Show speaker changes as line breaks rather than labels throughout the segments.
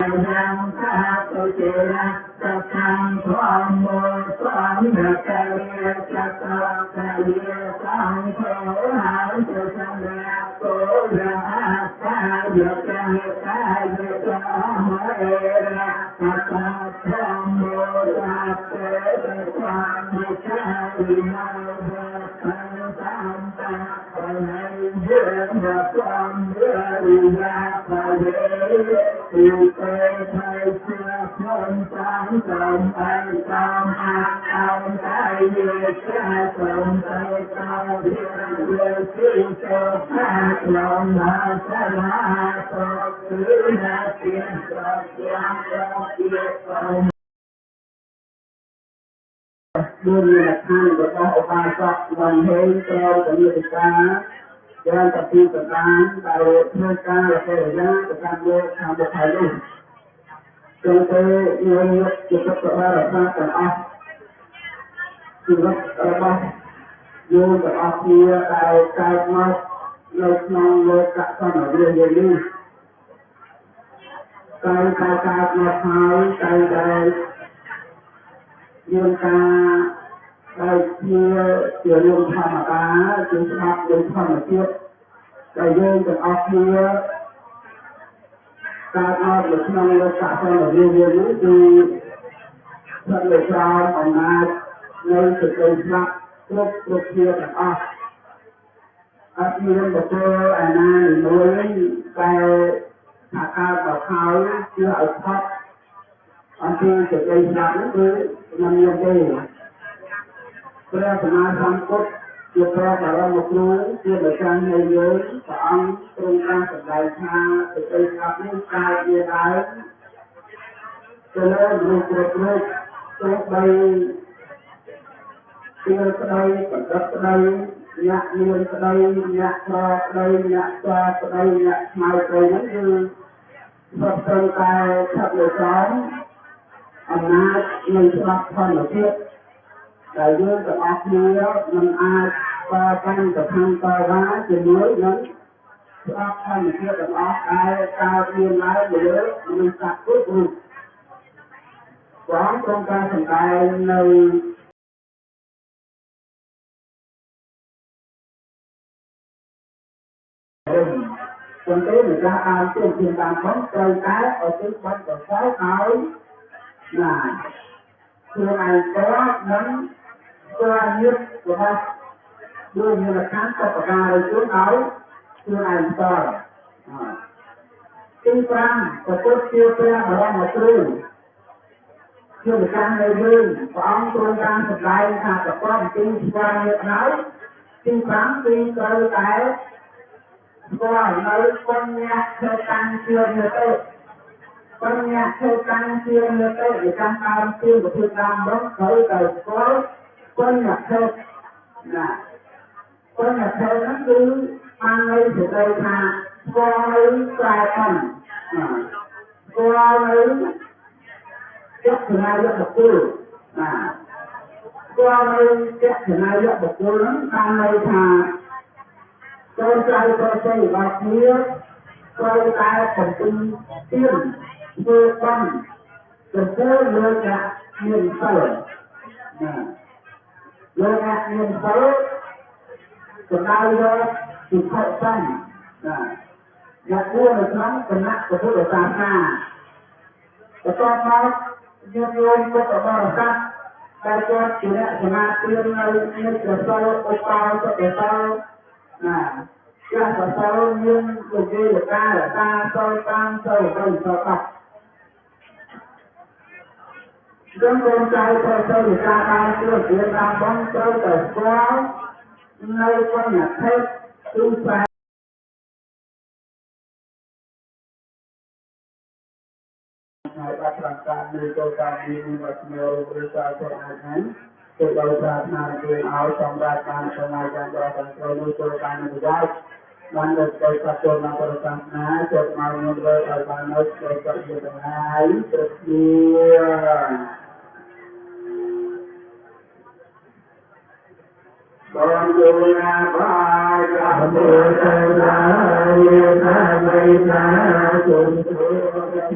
ยังพระตุเจนะสัพพังธรรมโมสัมภะคะเวสัตตะคะเวสังโฆหังสุสัมมาโกระหัสสะยะจังสายะจังมะเอระสัพพะธรรมโมสัพเพสัตตังมิจฉาวินาศสังสัมปะหังเยนะสัมเวริยาภเวสิเตไทยเพื่อคนสังสมไปตามอาเอาใจเยืดแค่สมไปตามเพื่อเพื่อที่จะพาลงมาสลาตกคือนาเสียงตกยังตกเกี่ยวกับด้วยหลักฐานของอุบาสกวันเฮงโตกับยุติกาการปฏิบัติการไปเพื่อการละเอียดประการโลกทำบุคคลจงเป็นเงินจิตประวัติศาสตร์ต่างชีวิตระบอบอยู่กับอาเซียได้การมาในนองโลกะสมัยเรียนนี้การมาหายการได้ยืนการได้เชื่อเกี่ยวกับธรรมะจึงทำเป็นธรรมะเชื่อได้ยืนกับอาเซียการเอาหลักนองโลกะสมัยเรียนนี้คือท่านเลยกล่าวออกมาในสุดเลยครับทุกเชื่อกับอาเซียนบอกว่าอันนั้นน้อยแต่หากการบอกเขาเชื่อเอาทับอันที่สุดเลยครับนั่นคือมันยังไงเพื่อสมาสังคมเกี่ยวกับเราหมดรู้เกี่ยวกับการในเยอะสองตรงการสัญญาชาสุดเลยครับนี่การเยียดายจะเริ่มรู้ตัวใบเชื่อใดปัจจัยใดยะเรียนใดยะรอใดยะจอใดยะหมายใดนั่นคือสัพพัญญาขับเลยสอนอำนาจในสลับพันธุ์เทียบแต่เรื่องกับอาเซียมันอาจต่อกันกับทางต่อว่าจะน้อยนั้นสลับพันธุ์เทียบกับอาการเรียนรู้เยอะมันจับปุ๊บสองโครงการสำคัญในคนtế người ta ăn trên thiên đàng phóng trời cái ở trên bên của sáu khảo là thường này có nắng qua nhiệt của ta đưa như là kháng cho cả đời xuống áo thường này tỏi tinh trang và tốt tiêu trang ở đây một tư chưa được trang nơi dương và ông tôi trang thật lại thà cả con tinh qua nhiệt áo tinh trang tinh cơ cáiก็ในคนเนี่ยเธอการเชื่อเนื้อเต้คนเนี่ยเธอการเชื่อเนื้อเต้หรือการตามเชื่อกับคือการบ้องเคยแต่ก็คนเนี่ยเธอน่ะคนเนี่ยเธอนั่นคือมันในสุดเลยค่ะก็ในกลายเป็นก็ในเจ้าถึงนายกบุตรก็ในเจ้าถึงนายกบุตรนั้นการในค่ะtôi trai tôi và phía tôi traiของคุณเตี้ยนเมื่อวันจะเจอเรื่องเงินเฟ้อเรื่องเงินเฟ้อจะได้เลยสิบหกชั้นอยากรู้ในครั้งเป็นนักจะพูดภาษาหน้าแต่ตอนนั้นยืนยันก็ต้องบอกว่าแต่ก็อยู่ในสมาธิในจะเจออุปาจะเจอyang selalu yang lebih dekat tahu tak. Dan koncai tahu dekat itu dia tambang tahu sesuatu, nai banyak hal susah. Perasaan itu kami membuat berusaha perasaan. Kalau saat itu awal pembahasan pengajian dan penutupan juga. Mandat satu nomor sana, cek malam beralbanus berkegiatan bersedia. Bantulah pada bersedia, kita berikan untuk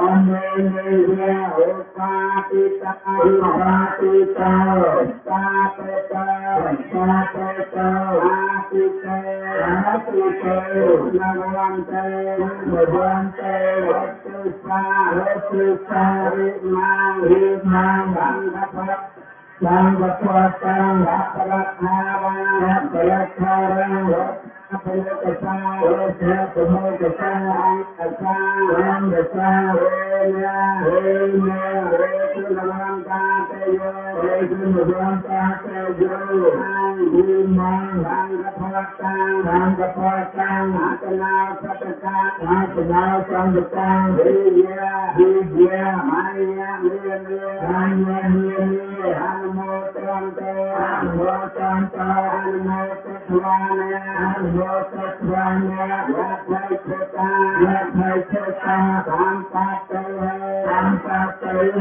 Om าติตาอิปาติตาตาเปตาตาเปตาอาติเตอาติเตนาวันเตนาวันเตวัตถุสาวัตถุสาริมังบังคับสังกัปปะสังกัปปะคารังกัปปะคารังวัฏพยกสังวัฏพยกสังอังคสังอังคสังเวนะเวนะเวตุลมันตาเตโยเวตุลมันตาเตโยอังบุมังอังกัปปะสังอังกัปปะสังอัตนาสัตตะอัตนาสังกังเวียวิเยมายะเมียเมียมายะเมียเมียอันโมตันเตอันโมตันเตอันโมตัสวานะอันโมตัสวานะยัตไทเชตายัตไทเชตาสัมปัตเตสัมปัตเตเร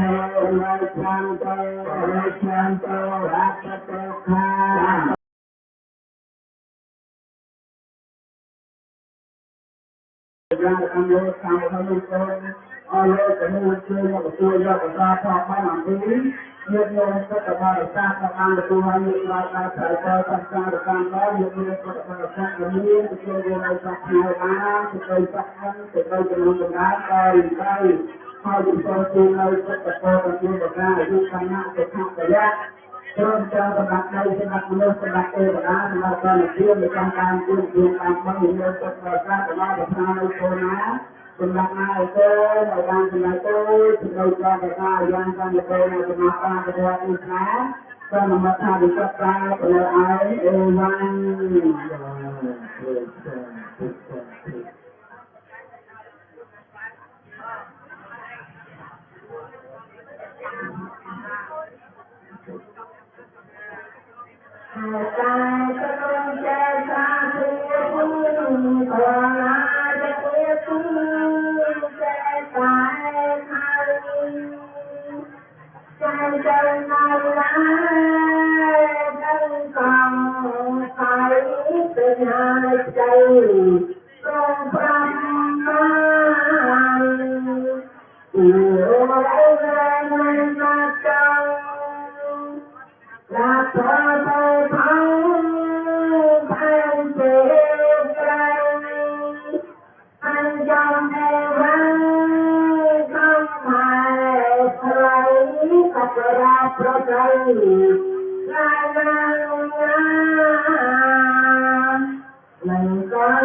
ชันเตเรชันเตรัตเตคายังอันโลสังขมุตโตอันโลสมุตโตยักษ์ตัวยกตาพาพานังนี้เมื่อโยมก็จะมาสร้างกำลังตัวให้เราได้ใช้ต่อสังสารการแล้วเมื่อโยมก็จะมาสร้างอันนี้จะเป็นโยมในสักเพียงนะจะเป็นสักครั้งจะเป็นจำนวนงานได้เข้าดูตัวจริงเราจะตะโกนกันอยู่กับการยุคนั้นจะทำระยะเริ่มจากสมัครในสมัครเมื่อสมัครเองนะเราก็เชื่อในการยืนยืนตามความเห็นเราจะมาสร้างมาประชาในโซนนะสำหรับนายเจ้าในการสมัยโตที่เราจะไปทำยังการจะไปในสมัครการประวัติศาสตร์ก็นำมาทำเป็นสัปดาห์เป็นอะไรวัน กายจะต้องแก้สาธุคุณภาวนาจะเกิดคุณแก้สายคาริใจใจนาลาดังกองไฟเป็นหายใจทรงพระมาอยู่ไรไรมันมาจังลาเธอไปพังพันเจ็บใจอันยอมให้วันคำหมายใครกับเราเพราะใจงานงานไม่ก่อน